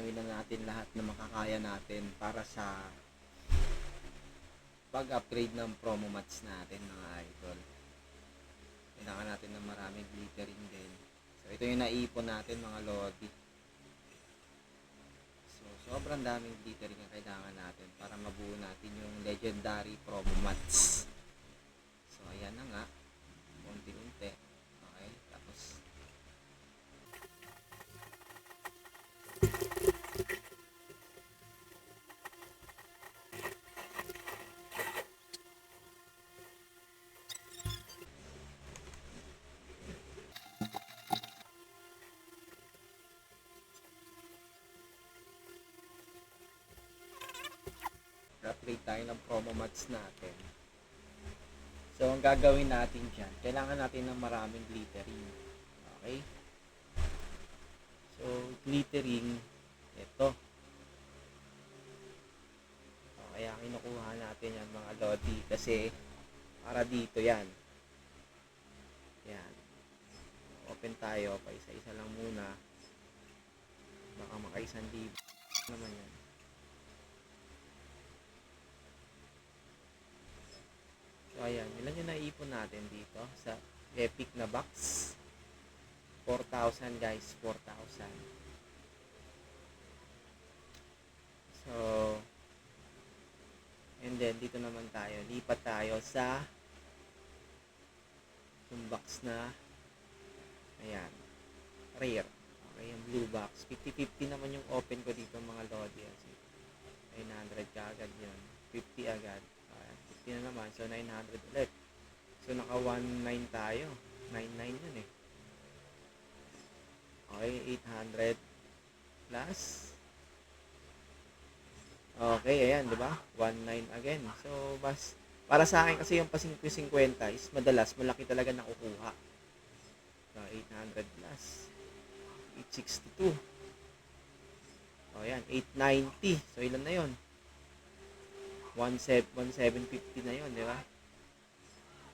anuhin na natin lahat na makakaya natin para sa pag-upgrade ng promo mats natin mga idol. Kailangan natin ng maraming glittering din. So ito yung naipon natin mga lodi. So sobrang daming glittering ang kailangan natin para mabuo natin yung legendary promo mats. So ayan na nga, unti-unti. Okay, tapos upgrade tayo ng promo mats natin. So, ang gagawin natin dyan, kailangan natin ng maraming glittering. Okay? So, glittering, ito. So, kaya kinukuha natin yan mga lodi kasi para dito yan. Yan. Open tayo, pa isa-isa lang muna. Baka maka-1,000 naman yan. So, ayan. Ilan yung naipon natin dito sa epic na box? 4,000 guys. 4,000. So, and then, dito naman tayo. Lipat tayo sa yung box na ayan. Rare. Okay, yung blue box. 50-50 naman yung open ko dito mga lodi. 900 ka agad yun. 50 agad. 50 na naman. So, 900 ulit. So, naka 1.9 tayo. 9.9 yun eh. Okay, 800 plus. Okay, ayan, di ba? 1.9 again. So, para sa akin kasi yung pa 50 is madalas, malaki talaga nakukuha. So, 800 plus. 862. O, ayan, 890. So, ilan na yun? 1,750 na yun, di ba?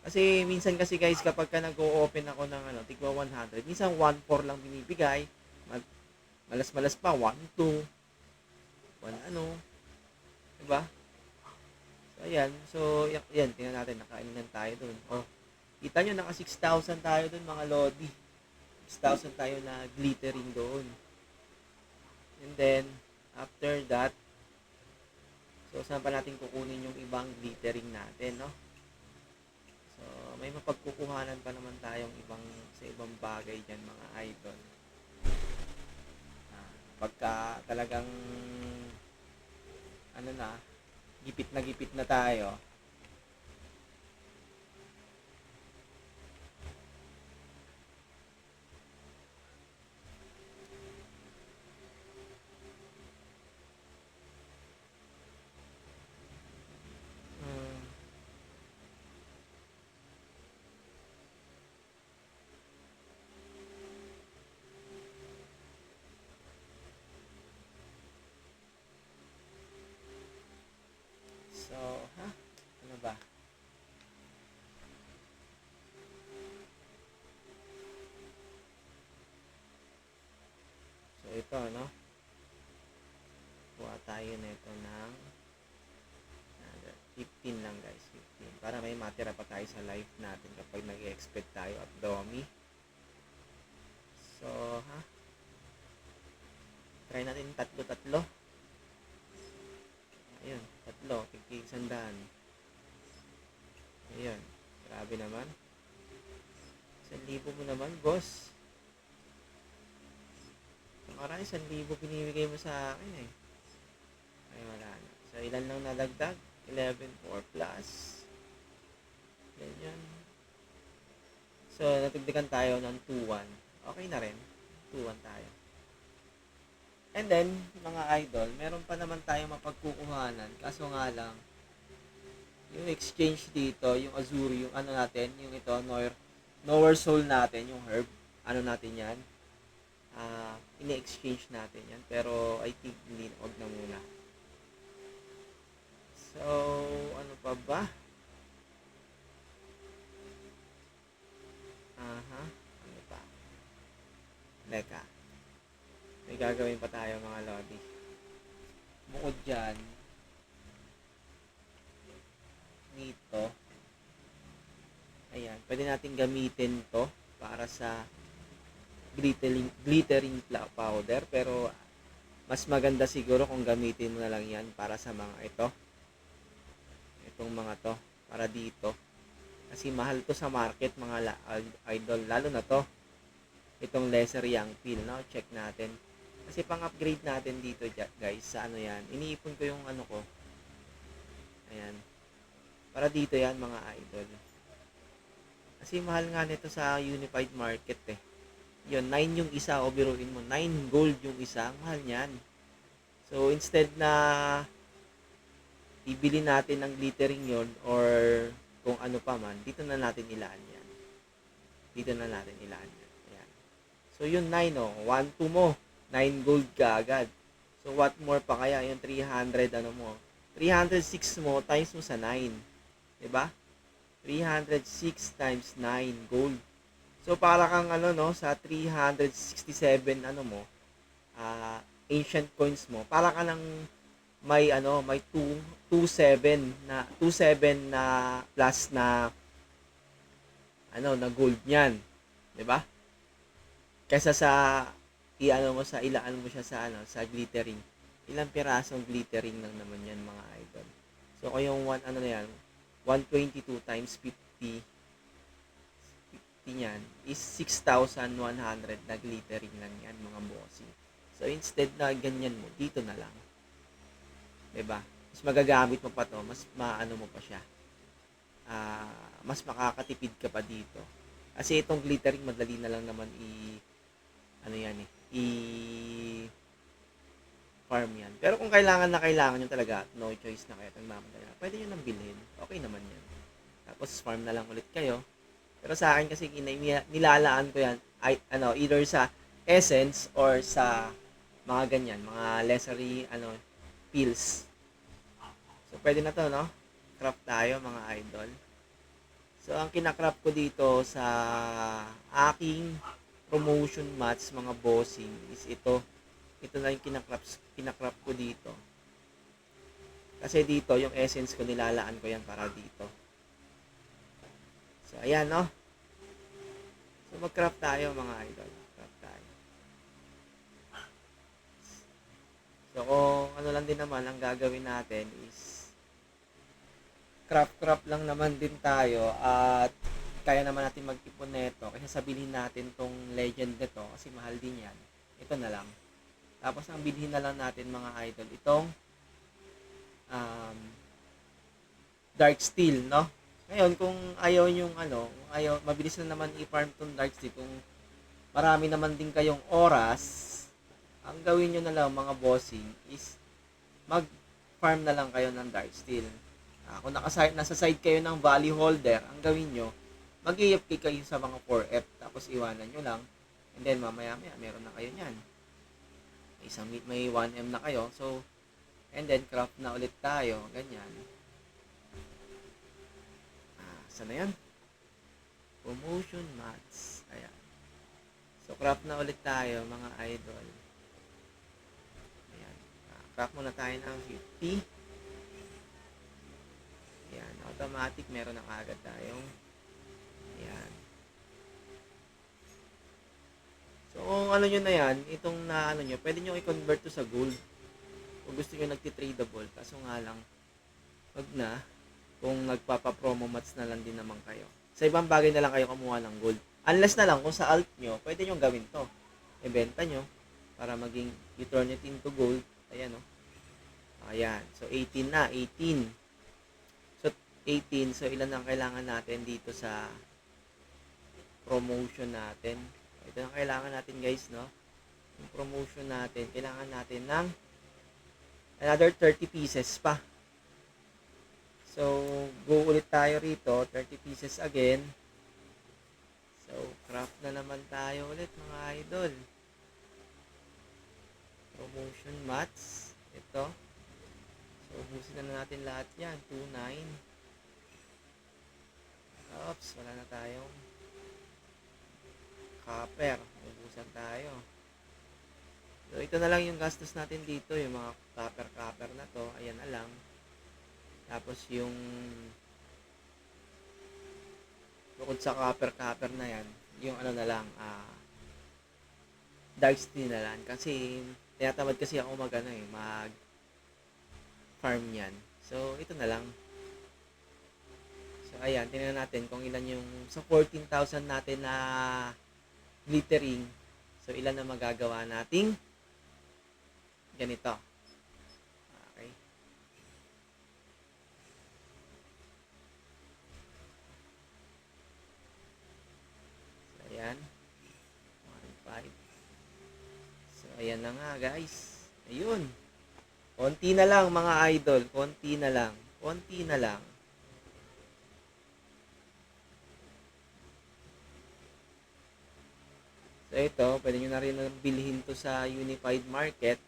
Kasi minsan kasi guys, kapag ka nag-o-open ako ng tigwa 100, minsan 1.4 lang binibigay. Malas-malas pa, 1.2. 1 di ba? So, ayan. So, yan, tingnan natin, nakainan tayo dun. Oh, kita nyo, naka 6,000 tayo dun mga lodi. 6,000 tayo na glittering doon. And then, after that, so, saan pa natin kukunin yung ibang glittering natin, no? So, may mapagkukuhanan pa naman tayong sa ibang bagay dyan, mga idol. Pagka talagang, gipit na tayo, so, ano ba? So, ito, no? Kuha tayo nito ng 15 lang, guys. 15. Para may matira pa tayo sa life natin kapag nag-expect tayo at dummy. So, try natin tatlo. Ayun, tatlo. Tig-100. Ayun. Grabe naman. 1,000 mo naman, boss. Nakaraan, 1,000 binibigay mo sa akin eh. Ay, wala na. So, ilan lang nadagdag? 11.4 plus. Ganyan. So, natagdagan tayo ng 2.1. Okay na rin. 2.1 tayo. And then, mga idol, meron pa naman tayong mapagkukuhanan. Kaso nga lang, yung exchange dito, yung Azuri, yung natin, yung ito, Nowhere Soul natin, yung herb, natin yan, ini-exchange natin yan. Pero, I think, hindi, wag na muna. So, ano pa ba? Ano pa? Leka. May gagawin pa tayo mga lodi. Bukod dyan, nito, ayan, pwede natin gamitin to para sa glittering powder, pero mas maganda siguro kung gamitin mo na lang yan para sa mga itong mga to, para dito. Kasi mahal to sa market mga idol, lalo na to, itong lesser young peel, no? Check natin. Kasi pang-upgrade natin dito guys, sa ano yan, iniipon ko yung ano ko, ayan, para dito yan mga idol. Kasi mahal nga nito sa unified market eh. Yun, 9 yung isa, o biruin mo, 9 gold yung isa, mahal niyan. So, instead na ibili natin ng glittering yon or kung ano pa man, dito na natin ilaan yan. Dito na natin ilaan yan. Ayan. So, yun 9, oh. 1, 2 mo, 9 gold ka agad. So, what more pa kaya? Yung 300, ano mo? 306 mo, times mo sa 9. Diba? 306 times 9 gold. So, para kang ano, no, sa 367, ano mo, ancient coins mo, para ka nang may, ano, may 27 na plus na, ano, na gold niyan. 'Di ba? Kaysa sa, ilaan mo siya sa, ano, sa glittering. Ilang pirasong glittering lang naman yan, mga idol. So, kung yung ano na yan, 122 times 50, niyan is 6,100 na glittering lang yan mga bossing. So instead na ganyan mo, dito na lang. 'Di ba? Mas magagamit mo pa to, mas maano mo pa siya. Mas makakatipid ka pa dito. Kasi itong glittering madali na lang naman ano yan eh, farm yan. Pero kung kailangan nyo talaga, no choice na kayo, nagmamadali, pwede nyo nang bilhin. Okay naman yan. Tapos farm na lang ulit kayo. Pero sa akin kasi nilalaan ko yan either sa essence or sa mga ganyan, mga lessery pills. So pwede na to, no? Craft tayo mga idol. So ang kinakraft ko dito sa aking promotion mats mga bossing is ito. Ito na yung kinakraft ko dito. Kasi dito yung essence ko nilalaan ko yan para dito. So, ayan, no? So, mag-craft tayo, mga idol. Craft tayo. So, kung ano lang din naman, ang gagawin natin is craft lang naman din tayo at kaya naman natin mag-ipon neto kasi sabihin natin tong legend nito kasi mahal din yan. Ito na lang. Tapos, ang bilhin na lang natin, mga idol, itong dark steel, no? Ngayon, kung ayaw yung kung ayaw, mabilis na naman i-farm tong dark steel, kung marami naman din kayong oras, ang gawin nyo na lang mga bossing is mag-farm na lang kayo ng dark steel. Kung nasa side kayo ng valley holder, ang gawin nyo, mag-i-FK kayo sa mga 4F, tapos iwanan nyo lang, and then mamaya meron na kayo nyan. May 1M na kayo, so, and then craft na ulit tayo, ganyan. Sana yan? Promotion mats. Ayan. So, craft na ulit tayo, mga idol. Ayan. Craft muna tayo ng 50. Ayan. Automatic, meron na agad tayong. Ayan. So, kung ano nyo na yan, itong nyo, pwede nyo i-convert to sa gold. Kung gusto nyo nagtitradable. Kaso nga lang, wag na. Kung nagpapa-promo mats na lang din naman kayo. Sa ibang bagay na lang kayo kumuha ng gold. Unless na lang kung sa alt nyo, pwede nyo gawin to. Ibenta nyo para maging you turn it into gold. Ayan, no? Ayan. So, 18 na. 18. So, 18. So, ilan ang kailangan natin dito sa promotion natin. Ito ang kailangan natin, guys, no? Yung promotion natin, kailangan natin ng another 30 pieces pa. So, go ulit tayo rito. 30 pieces again. So, craft na naman tayo ulit, mga idol. Promotion mats. Ito. So, ubusin na natin lahat yan. 2.9. Oops, wala na tayong copper. Ubusan tayo. So, So, ito na lang yung gastos natin dito, yung mga copper na to, ayan na lang. Tapos yung bukod sa copper na yan, yung ano na lang, dark steel na lang. Kasi, tinatamad kasi ako mag farm yan. So, ito na lang. So, ayan, tingnan natin kung ilan yung sa 14,000 natin na glittering. So, ilan na magagawa nating ganito. Okay. So, ayan. 1.5. So, ayan na nga, guys. Ayun. Konti na lang, mga idol. Konti na lang. Konti na lang. So, ito, pwede nyo na rin bilhin to sa Unified Market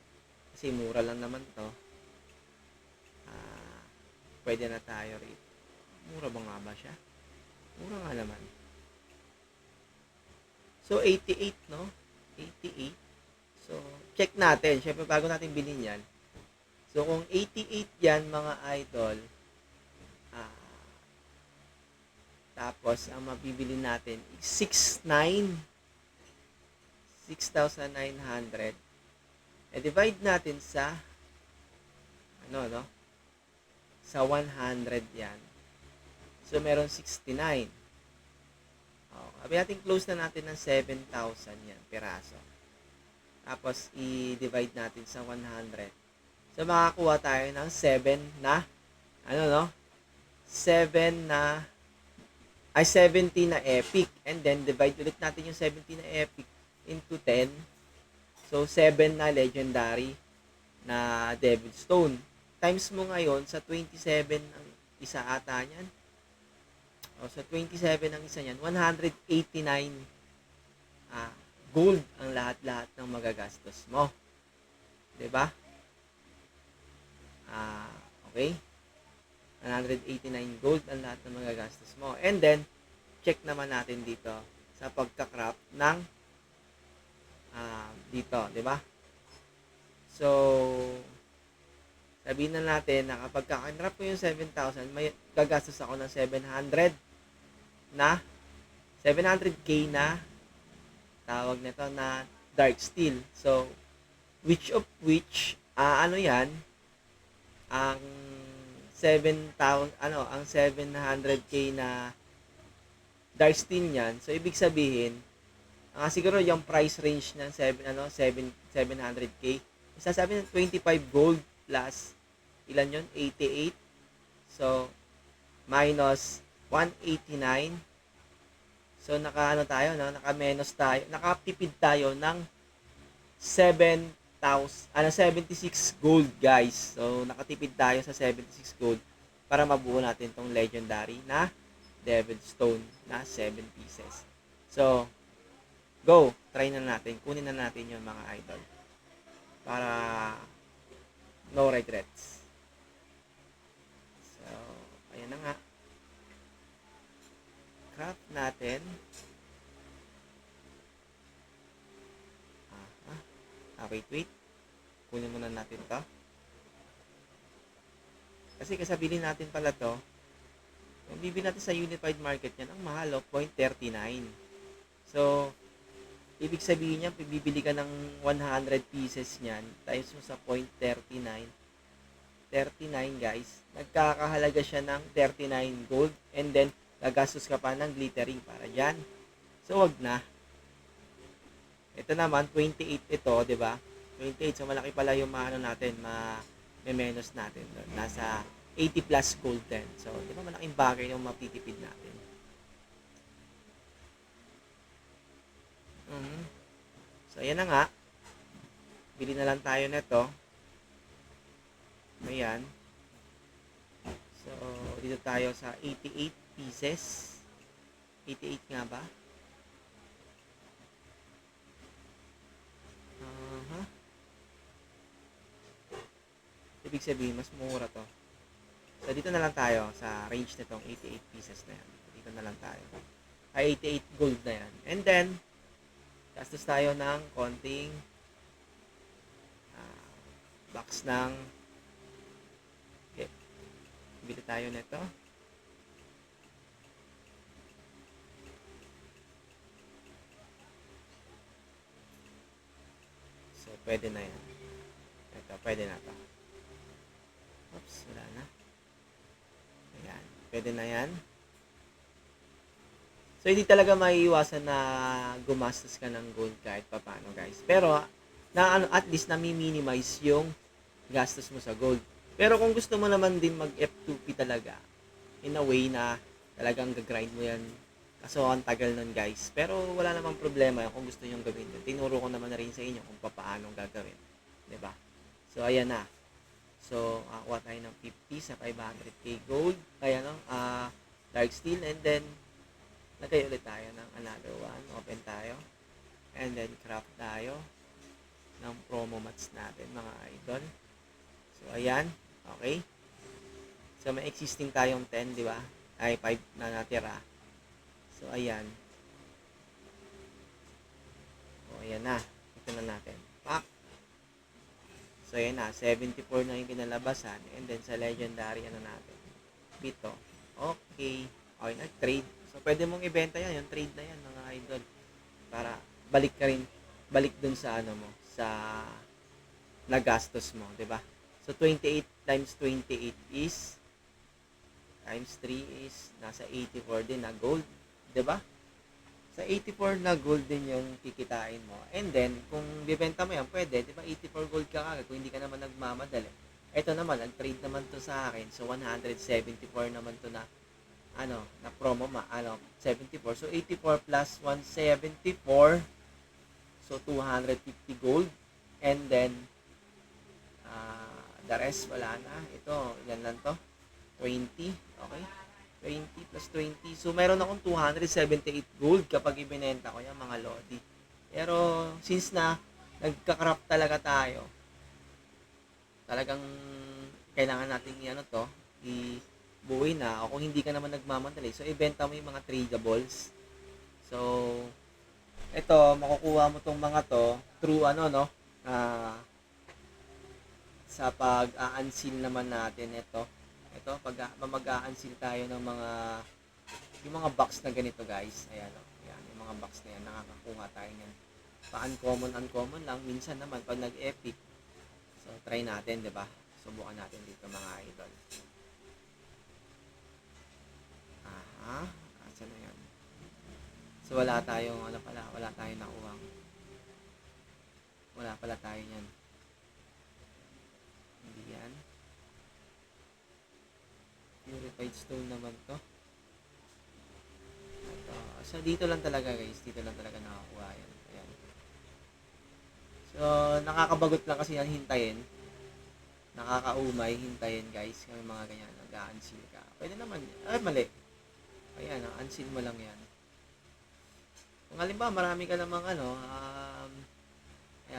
kasi mura lang naman to. Pwede na tayo rito. Mura ba nga ba siya? Mura nga naman. So, 88, no? 88. So, check natin. Siyempre, bago natin bilhin yan. So, kung 88 yan, mga idol, tapos, ang mabibili natin is 6,900. Divide natin sa sa 100 yan. So, meron 69. Sabi natin, close na natin ng 7,000 yan, piraso. Tapos, i-divide natin sa 100. So, makakuha tayo ng 7 na, 70 na epic. And then, divide ulit natin yung 70 na epic into 10. So, 7 na legendary na Devil Stone. Times mo ngayon sa 27 ang isa ata niyan. O, sa 27 ang isa niyan, 189 gold ang lahat-lahat ng magagastos mo. 'Di ba? Okay. 189 gold ang lahat ng magagastos mo. And then, check naman natin dito sa pagka-craft ng dito, 'di ba? So, sabihin na natin na kapag ka-craft ko yung 7,000, may gagastos ako ng 700k na tawag nito na dark steel. So, which yan, ang 7,000 ang 700k na dark steel niyan. So, ibig sabihin, siguro yung price range ng 700k. Isasabi ng 25 gold plus ilan yun? 88. So, minus 189. So, naka-menos tayo. Nakatipid tayo ng 76 gold, guys. So, nakatipid tayo sa 76 gold para mabuo natin tong legendary na Devil Stone na 7 pieces. So, go. Try na natin. Kunin na natin yung mga idol. Para no regrets. So, ayan na nga. Craft natin. Wait. Kunin muna natin to. Kasi kasabili natin pala to. Kung bibili natin sa Unified Market yan, ang mahal, 0.39. So, ibig sabihin niya, bibili ka ng 100 pieces niyan, times mo sa 0.39. 39, guys. Nagkakahalaga siya ng 39 gold. And then, gagastos ka pa ng glittering para dyan. So, wag na. Ito naman, 28 ito, di ba? 28. So, malaki pala yung natin, menos natin. Nasa 80 plus gold din. So, di ba malaking bagay yung matitipid natin. So, ayan na nga. Bili na lang tayo nito. Ayan. So, dito tayo sa 88 pieces. 88 nga ba? Ibig sabihin, mas mura to. So, dito na lang tayo sa range nitong 88 pieces na yan. Dito na lang tayo. 88 gold na yan. And then, gastos tayo ng konting box ng okay. Bili tayo nito. So, pwede na yan. Ito, pwede na to. Oops, wala na. Ayan, pwede na yan. So, hindi talaga maiiwasan na gumastos ka ng gold kahit papaano, guys. Pero, at least nami-minimize yung gastos mo sa gold. Pero kung gusto mo naman din mag F2P talaga, in a way na talagang gagrind mo yan. Kaso ang tagal nun, guys. Pero wala namang problema kung gusto nyo gawin yun. Tinuro ko naman na rin sa inyo kung paano gagawin. 'Di ba? So, ayan na. So, kuha tayo ng 50 sa 500k gold. Kaya no, dark steel. And then, lagay ulit tayo ng another one. Open tayo. And then, craft tayo ng promo mats natin, mga idol. So, ayan. Okay. So, may existing tayong 10, di ba? Ay, 5 na natira. So, ayan. So, ayan na. Ito na natin. Pak. So, ayan na. 74 na yung kinalabasan. And then, sa legendary, ano natin? Dito. Okay. Okay na. Trade. So, pwede mong ibenta yan. Yung trade na yan, mga idol. Para balik ka rin. Balik dun sa ano mo. Sa nagastos mo. Diba? So, 28 times 28 is times 3 is nasa 84 din na gold. Diba? Sa 84 na gold din yung kikitain mo. And then, kung bibenta mo yan, pwede. Diba? 84 gold ka kagad kung hindi ka naman nagmamadali. Ito naman, nag-trade naman to sa akin. So, 174 naman to na na promo 74. So, 84 plus 174. So, 250 gold. And then, the rest, wala na. Ito, yan lang to. 20. Okay? 20 plus 20. So, meron akong 278 gold kapag ibinenta ko yan, mga lodi. Pero, since na nagka-craft talaga tayo, talagang kailangan natin ibuuin na. O kung hindi ka naman nagmamadali, so, ibenta mo yung mga tradables. So, ito, makukuha mo tong mga to through sa pag-a-unseal naman natin ito, pag mag-a-unseal tayo ng yung mga box na ganito, guys. Ayan, ayan, yung mga box na yan, nakakakuha tayo yan. Pa-uncommon lang, minsan naman pag nag-epic. So, try natin, 'di ba? Subukan natin dito, mga idol. Aha, asa na yan? So, wala tayong, wala tayong nakuha. Wala pala tayo yan. Hindi yan. Purified stone naman to. Ito. So, dito lang talaga, guys. Dito lang talaga nakakuha yan. Ayan. So, nakakabagot lang kasi yan hintayin. Nakakaumay hintayin, guys. Kung mga ganyan, nag-a-unseal ka. Pwede naman. Ay, mali. Ayan, unseal mo lang yan. Kung halimbawa, marami ka namang ayan,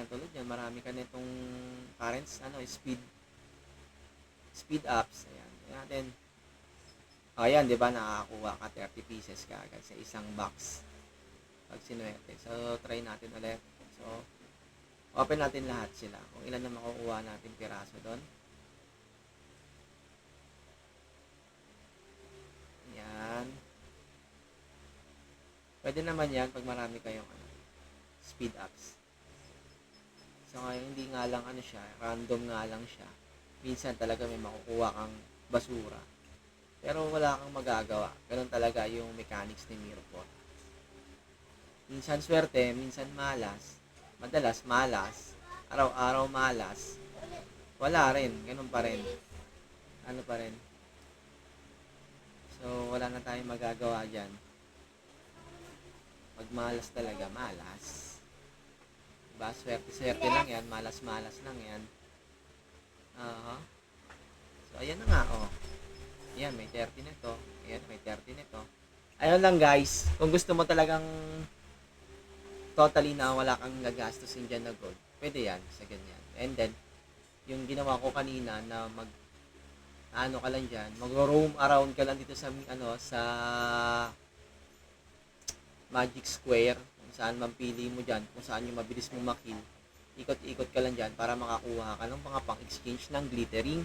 tulad yan, marami ka nitong currents, speed ups. Ayan. Ayan natin. Ayan, di ba, nakakakuha ka 30 pieces ka agad sa isang box pag sinuwerte. So, try natin ulit. So, open natin lahat sila. Kung ilan na makukuha natin piraso doon. Ayan. Pwede naman yan pag marami kayong speed ups. So, ngayon, hindi nga lang siya, random nga lang siya. Minsan talaga may makukuha kang basura. Pero wala kang magagawa. Ganun talaga yung mechanics ni Mirror. Minsan swerte, minsan malas. Madalas malas. Araw-araw malas. Wala rin. Ganun pa rin. Ano pa rin. So, wala na tayong magagawa dyan. Pag malas talaga, malas. Diba? Swerte-swerte lang yan. Malas-malas lang yan. So, ayan na nga, Ayan, may 30 nito. Ayan, may 30 nito. Ayun lang, guys. Kung gusto mo talagang totally na wala kang gagastusin dyan na gold, pwede yan sa ganyan. And then, yung ginawa ko kanina na ka lang dyan, mag-roam around ka lang dito sa Magic Square, kung saan man pili mo dyan, kung saan yung mabilis mo makill. ikot-ikot ka lang dyan para makakuha ka ng mga pang-exchange ng glittering.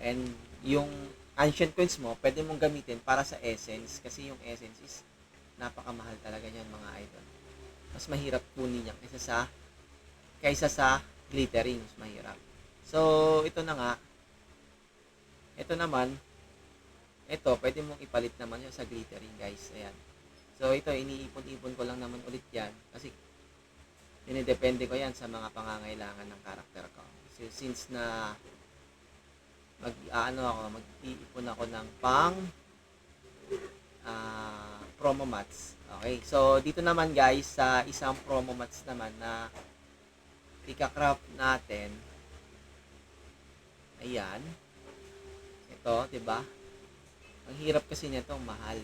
And yung ancient coins mo, pwede mong gamitin para sa essence kasi yung essence is napakamahal talaga niyan mga idol. Mas mahirap kunin niya kaysa sa glittering, mas mahirap. So, ito na nga. Ito naman, ito, pwede mong ipalit naman yun sa glittering, guys. Ayan. So, ito, iniipon-ipon ko lang naman ulit yan. Kasi, dinidepende ko yan sa mga pangangailangan ng karakter ko. So, since na mag-iipon ako ng promo mats. Okay, so dito naman guys, sa isang promo mats naman na ika-craft natin. Ayan. Ito, 'di ba? Ang hirap kasi nito, mahal.